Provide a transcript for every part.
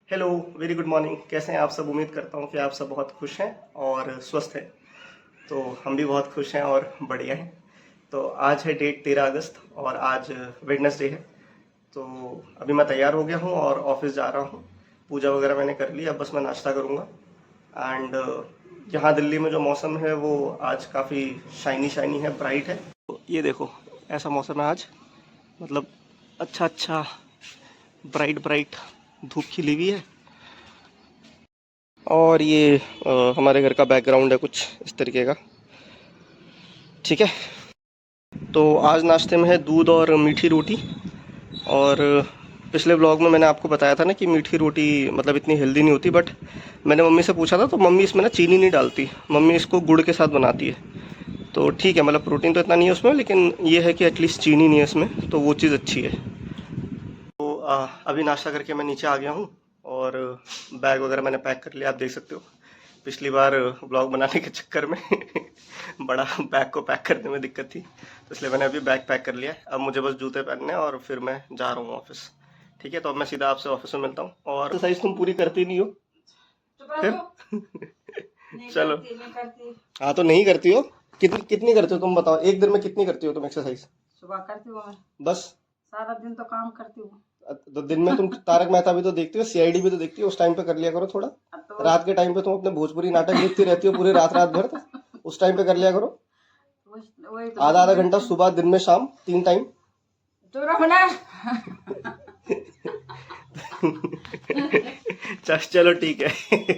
Hello, very good morning. कैसे हैं आप सब? उम्मीद करता हूँ कि आप सब बहुत खुश हैं और स्वस्थ हैं। तो हम भी बहुत खुश हैं और बढ़िया हैं। तो आज है डेट 13 अगस्त और आज वेडनेसडे है। तो अभी मैं तैयार हो गया हूँ और ऑफिस जा रहा हूँ। पूजा वगैरह मैंने कर ली, अब बस मैं नाश्ता करूँगा। एंड यहाँ दिल्ली में जो मौसम है वो आज काफ़ी शाइनी शाइनी है, ब्राइट है। तो ये देखो, ऐसा मौसम है आज। मतलब अच्छा अच्छा ब्राइट ब्राइट धूप खिली हुई है। और ये हमारे घर का बैकग्राउंड है कुछ इस तरीके का। ठीक है। तो आज नाश्ते में है दूध और मीठी रोटी। और पिछले ब्लॉग में मैंने आपको बताया था ना कि मीठी रोटी मतलब इतनी हेल्दी नहीं होती, बट मैंने मम्मी से पूछा था तो मम्मी इसमें ना चीनी नहीं डालती, मम्मी इसको गुड़ के साथ बनाती है। तो ठीक है, मतलब प्रोटीन तो इतना नहीं है उसमें, लेकिन ये है कि एटलीस्ट चीनी नहीं है इसमें, तो वो चीज़ अच्छी है। तो अभी नाश्ता करके मैं नीचे आ गया हूँ और बैग वगैरह मैंने पैक कर लिया, आप देख सकते हो। पिछली बार ब्लॉग बनाने के चक्कर में बड़ा बैग को पैक करने में दिक्कत थी, तो इसलिए मैंने अभी बैग पैक कर लिया है। अब मुझे बस जूते पहनने हैं और फिर मैं जा रहा हूँ ऑफिस। ठीक है, तो अब मैं सीधा आपसे ऑफिस में मिलता हूँ। और एक्सरसाइज तुम पूरी करती नहीं हो फिर चलो। हाँ, तो नहीं करती हो? कितनी कितनी करती हो तुम बताओ, एक दिन में कितनी करती हो तुम एक्सरसाइज? सुबह करती हूँ मैं, बस? सारा दिन तो काम करती हूँ। तो दिन में तुम तारक मेहता भी तो देखती हो, सीआईडी भी तो देखती हो, उस टाइम पे कर लिया करो थोड़ा। अब तो रात के टाइम पे तुम अपने भोजपुरी नाटक देखती रहती हो पूरी रात रात भर, तो उस टाइम पे कर लिया करो। वही तो आधा आधा घंटा सुबह, दिन में, शाम, 3 टाइम। तो रखना। चलो ठीक है।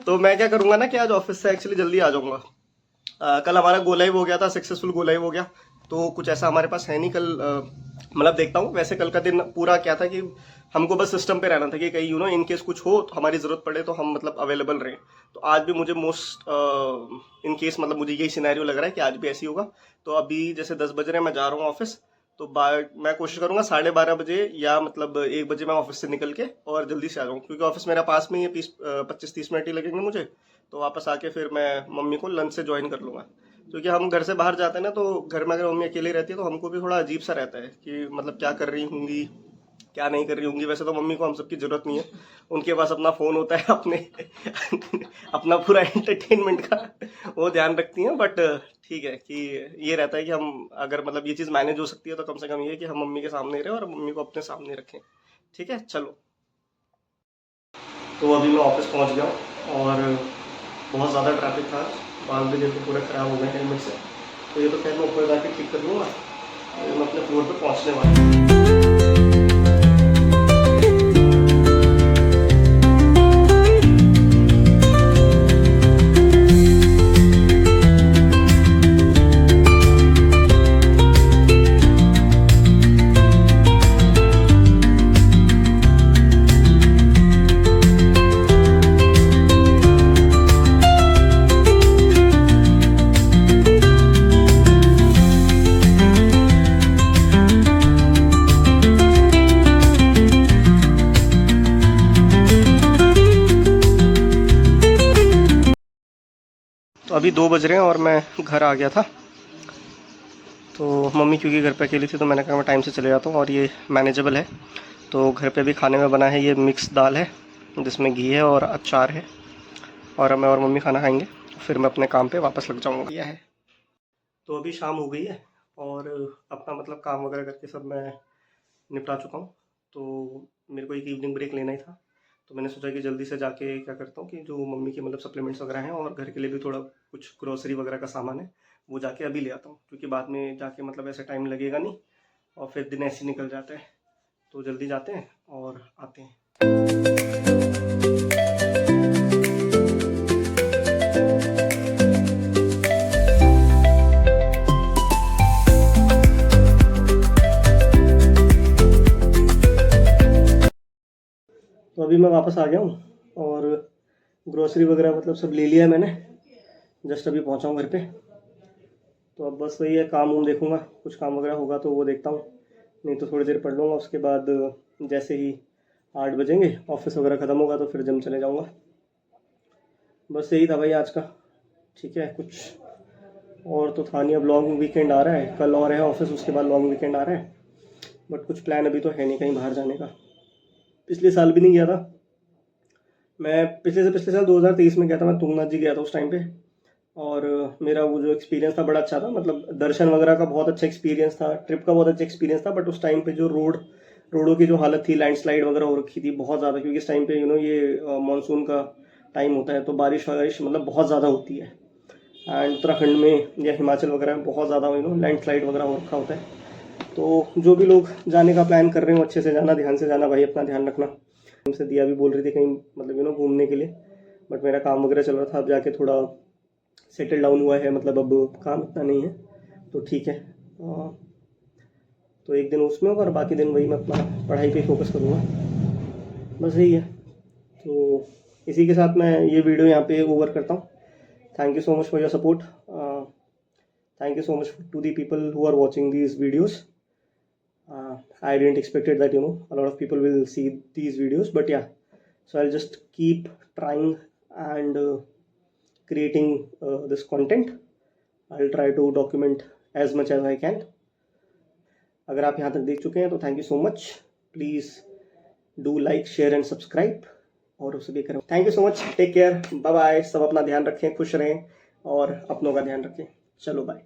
तो मैं क्या करूंगा ना कि आज ऑफिस से एक्चुअली जल्दी आ जाऊंगा। कल हमारा गो लाइव हो गया था, सक्सेसफुल गो लाइव हो गया। तो कुछ ऐसा हमारे पास है नहीं कल। मतलब देखता हूँ, वैसे कल का दिन पूरा क्या था कि हमको बस सिस्टम पे रहना था कि कहीं इन केस कुछ हो तो हमारी ज़रूरत पड़े तो हम मतलब अवेलेबल रहें। तो आज भी मुझे मोस्ट इन केस मतलब मुझे यही सिनेरियो लग रहा है कि आज भी ऐसी होगा। तो अभी जैसे 10 बज रहे हैं, मैं जा रहा हूँ ऑफिस। तो मैं कोशिश करूंगा 12:30 बजे या मतलब 1 बजे मैं ऑफिस से निकल के और जल्दी से आ जाऊँ, क्योंकि ऑफिस मेरा पास में ही है, 25-30 मिनट ही लगेंगे मुझे। तो वापस आके फिर मैं मम्मी को लंच से ज्वाइन कर लूँगा। क्योंकि हम घर से बाहर जाते हैं ना, तो घर में अगर मम्मी अकेली रहती है तो हमको भी थोड़ा अजीब सा रहता है कि मतलब क्या कर रही होंगी, क्या नहीं कर रही होंगी। वैसे तो मम्मी को हम सबकी जरूरत नहीं है, उनके पास अपना फ़ोन होता है, अपने अपना पूरा एंटरटेनमेंट का वो ध्यान रखती हैं। बट ठीक है कि ये रहता है कि हम अगर मतलब ये चीज़ मैनेज हो सकती है तो कम से कम ये कि हम मम्मी के सामने रहे और मम्मी को अपने सामने रखें। ठीक है, चलो। तो अभी मैं ऑफिस पहुंच गया हूँ और बहुत ज़्यादा ट्रैफिक था। बाल भी देखो पूरे ख़राब हो गए हेलमेट से। तो ये तो खैर मैं ऊपर जाके ठीक कर लूँगा। मैं अपने फ्लोर पे पहुँचने वाला हूँ। तो अभी 2 बज रहे हैं और मैं घर आ गया था। तो मम्मी क्योंकि घर पे अकेली थी तो मैंने कहा मैं टाइम से चले जाता हूँ, और ये मैनेजेबल है। तो घर पे भी खाने में बना है, ये मिक्स दाल है जिसमें घी है और अचार है। और मैं और मम्मी खाना खाएंगे, फिर मैं अपने काम पे वापस लग जाऊँगा। यह है। तो अभी शाम हो गई है और अपना मतलब काम वगैरह करके सब मैं निपटा चुका हूँ। तो मेरे को एक इवनिंग ब्रेक लेना ही था, तो मैंने सोचा कि जल्दी से जाके क्या करता हूँ कि जो मम्मी के मतलब सप्लीमेंट्स वगैरह हैं और घर के लिए भी थोड़ा कुछ ग्रोसरी वगैरह का सामान है वो जाके अभी ले आता हूँ, क्योंकि बाद में जाके मतलब ऐसा टाइम लगेगा नहीं और फिर दिन ऐसे निकल जाता है। तो जल्दी जाते हैं और आते हैं। तो अभी मैं वापस आ गया हूँ और ग्रोसरी वगैरह मतलब सब ले लिया है मैंने। जस्ट अभी पहुँचा हूँ घर पे। तो अब बस वही है, काम वाम देखूँगा, कुछ काम वगैरह होगा तो वो देखता हूँ, नहीं तो थोड़ी देर पढ़ लूँगा। उसके बाद जैसे ही 8 बजेंगे ऑफिस वगैरह ख़त्म होगा तो फिर जिम चले जाऊँगा। बस यही था भाई आज का। ठीक है, कुछ और तो था नहीं। अब लॉन्ग वीकेंड आ रहा है, कल और है ऑफिस, उसके बाद लॉन्ग वीकेंड आ रहा है। बट कुछ प्लान अभी तो है नहीं कहीं बाहर जाने का। पिछले साल भी नहीं गया था, मैं पिछले साल 2023 में गया था, मैं तुंगनाथ जी गया था उस टाइम पे। और मेरा वो जो एक्सपीरियंस था बड़ा अच्छा था, मतलब दर्शन वगैरह का बहुत अच्छा एक्सपीरियंस था, ट्रिप का बहुत अच्छा एक्सपीरियंस था। बट उस टाइम पे जो रोडों की जो हालत थी, लैंडस्लाइड वगैरह हो रखी थी बहुत ज़्यादा, क्योंकि इस टाइम पे ये मानसून का टाइम होता है, तो बारिश मतलब बहुत ज़्यादा होती है। एंड उत्तराखंड में या हिमाचल वगैरह में बहुत ज़्यादा लैंडस्लाइड वगैरह हो रखा होता है। तो जो भी लोग जाने का प्लान कर रहे हो, अच्छे से जाना, ध्यान से जाना भाई, अपना ध्यान रखना। हमसे दिया भी बोल रही थी कहीं मतलब घूमने के लिए, बट मेरा काम वगैरह चल रहा था, अब जाके थोड़ा सेटल डाउन हुआ है, मतलब अब काम इतना नहीं है, तो ठीक है। तो एक दिन उसमें होगा और बाकी दिन वही मैं अपना पढ़ाई पे फोकस करूँगा, बस यही है। तो इसी के साथ मैं ये वीडियो यहाँ पे ओवर करता हूँ। Thank you so much for your support. Thank you so much to the people who are watching these videos. I didn't expected that a lot of people will see these videos, but yeah, so I'll just keep trying and creating this content. I'll try to document as much as I can. अगर आप यहाँ तक देख चुके हैं तो thank you so much. Please do like, share and subscribe और उसे भी करें। Thank you so much, take care, bye bye. सब अपना ध्यान रखें, खुश रहें और अपनों का ध्यान रखें। चलो बाय।